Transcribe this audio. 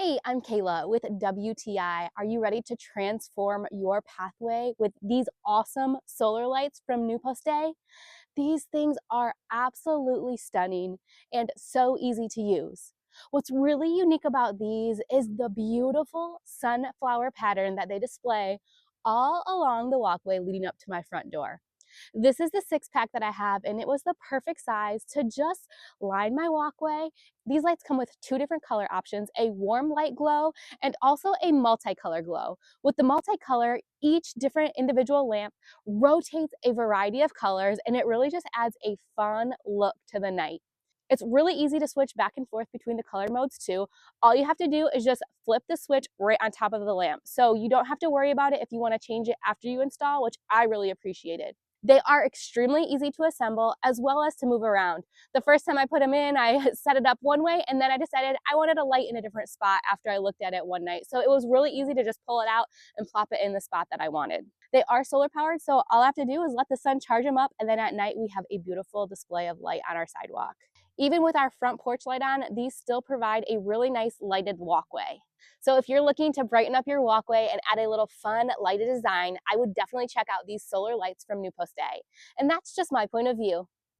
Hey, I'm Kayla with WTI. Are you ready to transform your pathway with these awesome solar lights from Nupostai? These things are absolutely stunning and so easy to use. What's really unique about these is the beautiful sunflower pattern that they display all along the walkway leading up to my front door. This is the 6-pack that I have, and it was the perfect size to just line my walkway. These lights come with 2 different color options, a warm light glow and also a multicolor glow. With the multicolor, each different individual lamp rotates a variety of colors, and it really just adds a fun look to the night. It's really easy to switch back and forth between the color modes too. All you have to do is just flip the switch right on top of the lamp. So you don't have to worry about it if you want to change it after you install, which I really appreciated. They are extremely easy to assemble as well as to move around. The first time I put them in, I set it up one way, and then I decided I wanted a light in a different spot after I looked at it one night. So it was really easy to just pull it out and plop it in the spot that I wanted. They are solar powered, so all I have to do is let the sun charge them up, and then at night we have a beautiful display of light on our sidewalk. Even with our front porch light on, these still provide a really nice lighted walkway. So if you're looking to brighten up your walkway and add a little fun lighted design, I would definitely check out these solar lights from Nupostai. And that's just my point of view.